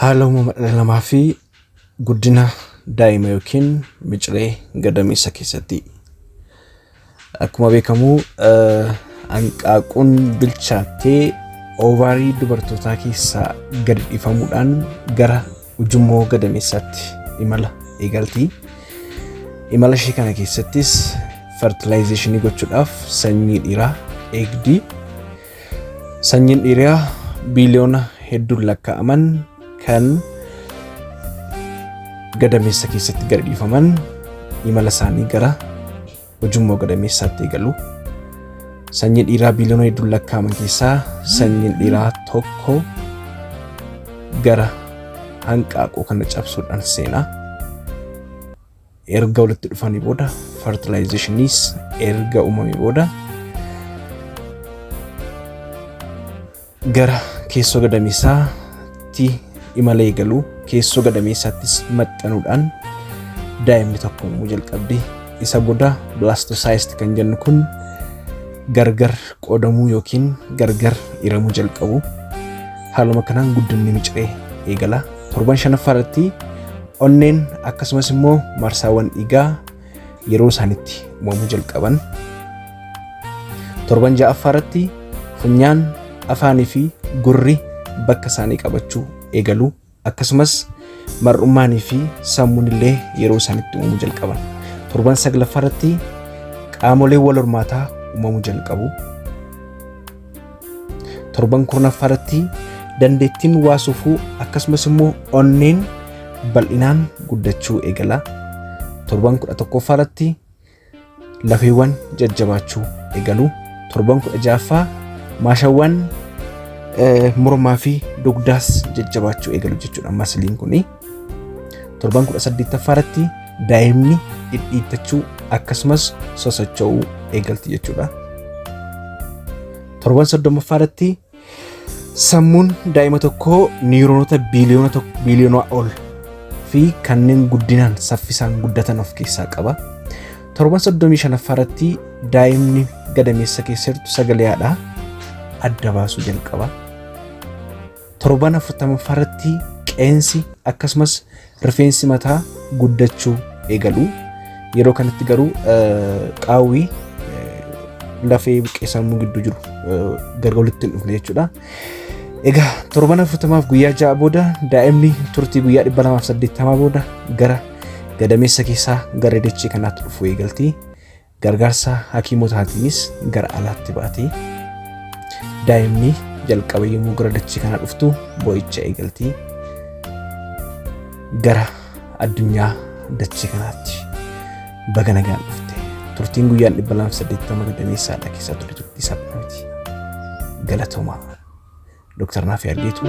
Haala uumama dhala namaa fi guddina daa'ima yookiin miciree gadameessa keessatti. Akkuma beekamu hanqaaquun bilchaattee oovaarii dubartootaa keessaa gadi dhiifamuudhaan gara ujummoo gadameessaatti imala eegalti. Imala ishee kana keessattis fertilization gochuudhaaf sanyii dhiiraa eegdi. Sanyiin dhiiraa biiliyoona hedduun lakkaa'aman kan gadameessa keessatti gadi dhiifaman imala isaanii gara ujummoo gadameessaatti eegalu. Sanyiin dhiiraa biiliyoona hedduun lakkaa'aman keessaa sanyiin dhiiraa tokko gara hanqaaquu kana cabsuudhaan seenaa. Erga walitti dhufanii booda fertilizationiis erga uumamee booda gara keessoo gadameessaatti imala eegalu. Keessoo gadameessaattis maxxanuudhaan daa'imni tokko uumuu jalqabdi. Isa booda blastocyst kan jennu kun gargar qoodamuu yookiin gargar hiramuu jalqabu. Haaluma kanaan guddinni miciree eegala. Torban shanaffaa irratti onneen akkasumas immoo marsaawwan dhiigaa yeroo isaanitti uumamuu jalqaban. Torban ja'affaa irratti funyaan, afaanii fi gurri bakka isaanii qabachuu eegalu. Akkasumas mar'ummaanii fi sammuun illee yeroo isaanitti uumamuu jalqaban. Torban saglaffaa irratti qaamolee wal hormaataa uumamuu jalqabu. Torban kurnaffaa irratti dandeettiin waa sufuu akkasumas immoo onneen bal'inaan guddachuu eegala. Torban 11ffaa irratti lafeewwan jajjabaachuu eegalu. Torban 16ffaa maashawwan mormaa fi dugdaas jajjabaachuu eegalu jechuudha masliin kuni. Torban 18ffaa irratti daa'imni dhidhiittachuu akkasumas sosocho'uu eegalti jechuudha. Torban 30ffaa irratti sammuun daa'ima tokkoo niiroonota biiliyoona ol fi kanneen guddinaan saffisaan guddatan of keessaa qaba. Torban 35ffaa irratti daa'imni gadameessa keessa jirtu sagalee haadhaa adda baasuu jalqaba. Torban 40ffaa irratti qeensi akkasumas rifeensi mataa guddachuu eegalu. Yeroo kanatti garuu qaawwii lafee buqqee sammuu gidduu jiru gargar walitti hin dhufne jechuudha. Egaa torban 40ffaaf guyyaa 6 booda daa'imni turtii guyyaa 280 booda gara gadameessa keessaa gara dachee kanaatti dhufuu eegalti. Gargaarsa hakiimotaatiinis gara alaatti baati. Daa'imni jalqaba yommuu gara dachee kanaa dhuftu boo'icha eegalti. Gara addunyaa dachee kanaatti baga nagaan dhufte. Turtiin guyyaan 280 gadameessaadha keessa turtii salphaa miti. Galatoomaa. Dr. Nafi Argeetu,